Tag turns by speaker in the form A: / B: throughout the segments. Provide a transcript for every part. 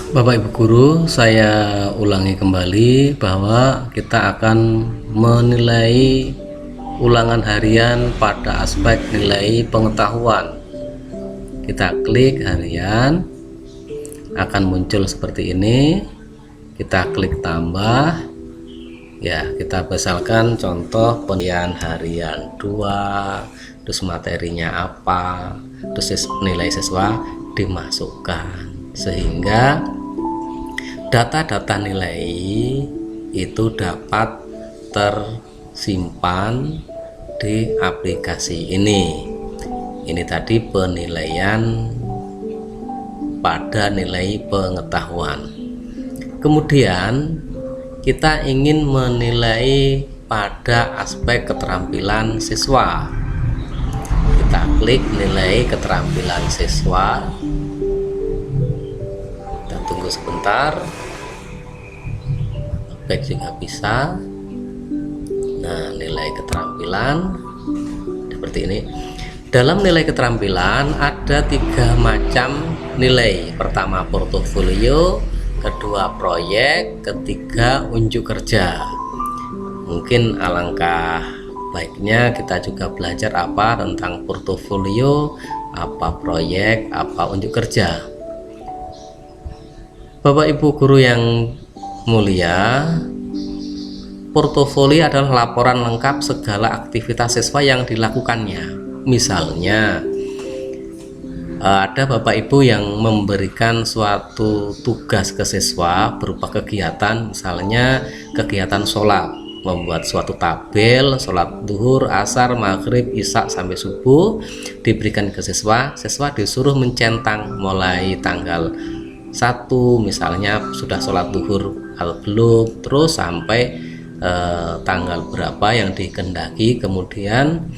A: Bapak Ibu Guru, saya ulangi kembali bahwa kita akan menilai ulangan harian pada aspek nilai pengetahuan. Kita klik harian, akan muncul seperti ini. Kita klik tambah. Ya, kita misalkan contoh penilaian harian 2, terus materinya apa, terus nilai siswa dimasukkan, sehingga data-data nilai itu dapat tersimpan di aplikasi ini. Ini tadi penilaian pada nilai pengetahuan. Kemudian kita ingin menilai pada aspek keterampilan siswa. Kita klik nilai keterampilan siswa. Kita tunggu sebentar. Baik juga bisa. Nah, nilai keterampilan seperti ini. Dalam nilai keterampilan ada 3 macam nilai. Pertama portofolio, kedua proyek, ketiga unjuk kerja. Mungkin alangkah baiknya kita juga belajar apa tentang portofolio, apa proyek, apa unjuk kerja. Bapak Ibu Guru yang mulia, portofolio adalah laporan lengkap segala aktivitas siswa yang dilakukannya. Misalnya ada Bapak Ibu yang memberikan suatu tugas ke siswa berupa kegiatan, misalnya kegiatan sholat, membuat suatu tabel sholat duhur, asar, maghrib, isya sampai subuh, diberikan ke siswa. Siswa disuruh mencentang mulai tanggal 1 misalnya sudah sholat duhur atau belum, terus sampai tanggal berapa yang dikehendaki. Kemudian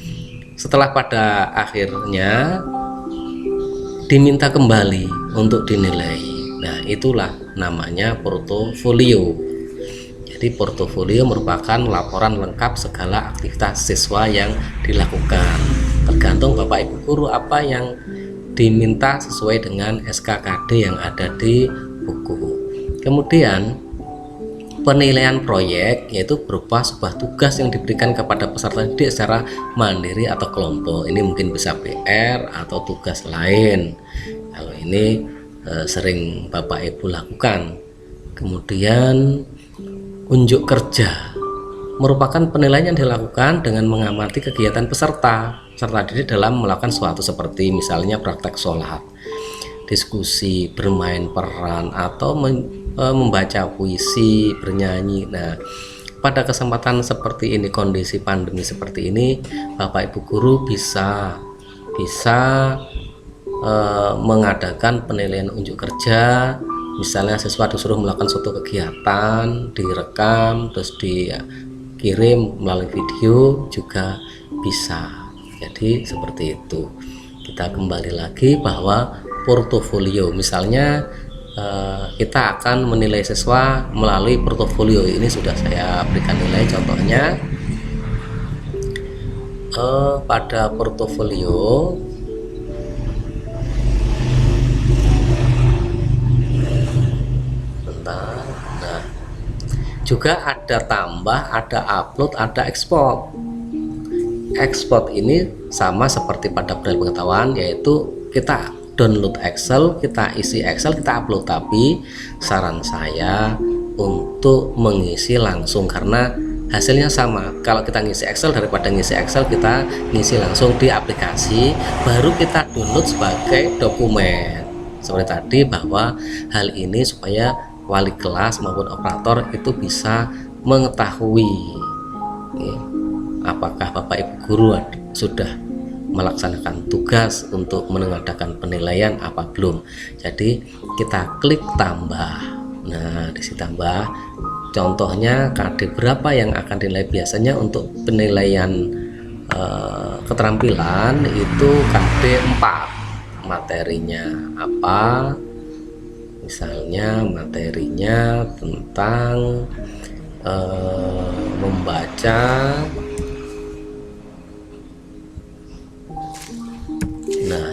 A: setelah pada akhirnya diminta kembali untuk dinilai. Nah, itulah namanya portofolio. Jadi portofolio merupakan laporan lengkap segala aktivitas siswa yang dilakukan. Tergantung Bapak Ibu Guru apa yang diminta sesuai dengan SKKD yang ada di buku. Kemudian penilaian proyek yaitu berupa sebuah tugas yang diberikan kepada peserta didik secara mandiri atau kelompok. Ini mungkin bisa PR atau tugas lain. Kalau ini sering Bapak Ibu lakukan. Kemudian unjuk kerja merupakan penilaian yang dilakukan dengan mengamati kegiatan peserta didik dalam melakukan suatu seperti misalnya praktek sholat, diskusi, bermain peran, atau membaca puisi, bernyanyi. Nah, pada kesempatan seperti ini, kondisi pandemi seperti ini, Bapak Ibu Guru bisa mengadakan penilaian unjuk kerja. Misalnya siswa disuruh melakukan suatu kegiatan, direkam, terus dikirim melalui video juga bisa. Jadi seperti itu. Kita kembali lagi bahwa portofolio, misalnya kita akan menilai siswa melalui portofolio. Ini sudah saya berikan nilai contohnya. Pada portofolio bentar. Nah, juga ada tambah, ada upload, ada ekspor. Ekspor ini sama seperti pada penilaian pengetahuan, yaitu kita download Excel, kita isi Excel, kita upload. Tapi saran saya untuk mengisi langsung karena hasilnya sama. Kalau kita ngisi Excel, daripada ngisi Excel, kita ngisi langsung di aplikasi, baru kita download sebagai dokumen. Seperti tadi, bahwa hal ini supaya wali kelas maupun operator itu bisa mengetahui apakah Bapak Ibu Guru sudah melaksanakan tugas untuk mengadakan penilaian apa belum. Jadi kita klik tambah. Nah, di sini tambah. Contohnya KD berapa yang akan dinilai. Biasanya untuk penilaian keterampilan itu KD 4. Materinya apa? Misalnya materinya tentang membaca,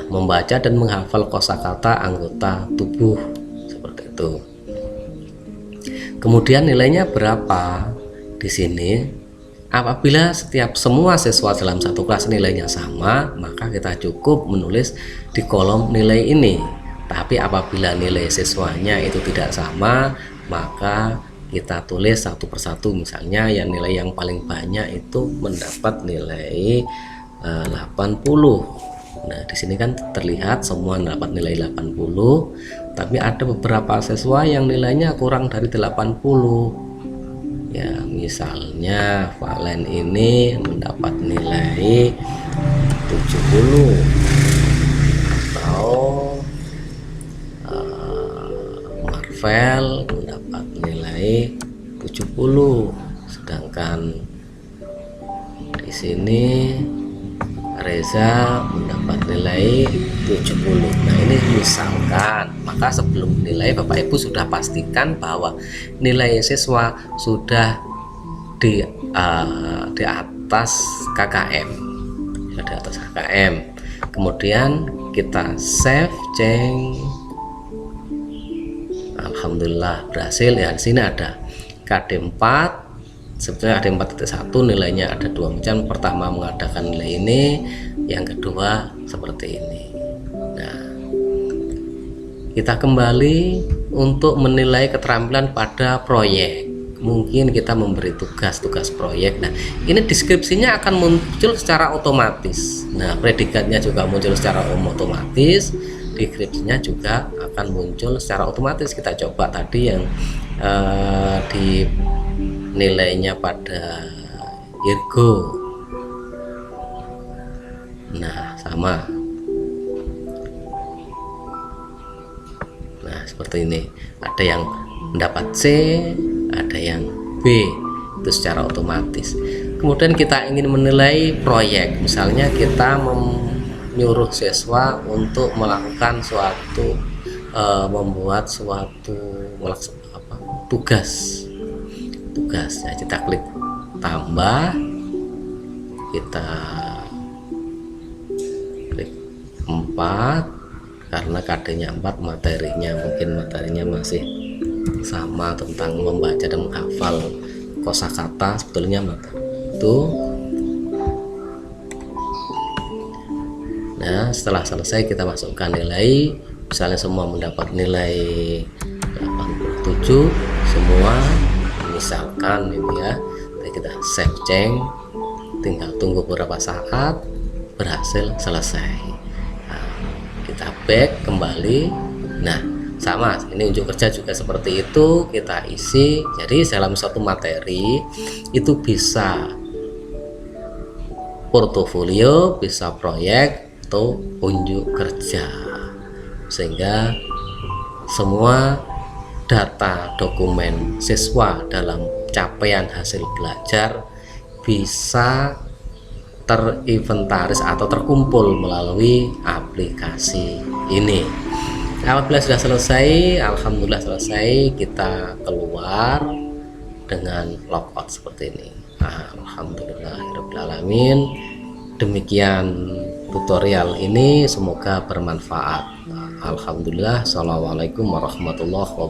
A: membaca dan menghafal kosakata anggota tubuh seperti itu. Itu. Kemudian nilainya berapa? Di sini apabila semua siswa dalam satu kelas nilainya sama, maka kita cukup menulis di kolom nilai ini. Tapi apabila nilai siswanya itu tidak sama, maka kita tulis satu persatu. Misalnya yang nilai yang paling banyak itu mendapat nilai 80. Nah, di sini kan terlihat semua dapat nilai 80, tapi ada beberapa siswa yang nilainya kurang dari 80. Ya, misalnya Valen ini mendapat nilai 70 atau Marvel mendapat nilai 70, sedangkan di sini Reza mendapat nilai 70. Nah, ini misalkan, maka sebelum nilai Bapak Ibu sudah pastikan bahwa nilai siswa sudah di atas KKM, di atas KKM. Kemudian kita save, cek. Alhamdulillah berhasil ya. Di sini ada KD 4. Sebetulnya ada 4.1, nilainya ada 2 macam. Pertama mengadakan nilai ini, yang kedua seperti ini. Nah, kita kembali untuk menilai keterampilan pada proyek. Mungkin kita memberi tugas proyek. Nah, ini deskripsinya akan muncul secara otomatis. Nah, predikatnya juga muncul secara otomatis, deskripsinya juga akan muncul secara otomatis. Kita coba tadi yang di nilainya pada Irgo. Nah, sama. Nah, seperti ini. Ada yang mendapat C, ada yang B. Itu secara otomatis. Kemudian kita ingin menilai proyek. Misalnya kita menyuruh siswa untuk melakukan suatu membuat suatu tugas ya, kita klik tambah, kita klik 4 karena KD-nya 4, materinya masih sama tentang membaca dan menghafal kosakata sebetulnya itu. Nah, setelah selesai kita masukkan nilai, misalnya semua mendapat nilai 87 semua, misalkan ini ya. Kita save change, tinggal tunggu beberapa saat, berhasil selesai. Nah, kita back kembali. Nah, sama, ini unjuk kerja juga seperti itu, kita isi. Jadi dalam satu materi itu bisa portofolio, bisa proyek, atau unjuk kerja, sehingga semua data dokumen siswa dalam capaian hasil belajar bisa terinventaris atau terkumpul melalui aplikasi ini. Apabila sudah selesai, alhamdulillah selesai, kita keluar dengan logout seperti ini. Alhamdulillahirrahmanirrahim. Demikian tutorial ini, semoga bermanfaat. Alhamdulillah. Assalamualaikum warahmatullahi wabarakatuh.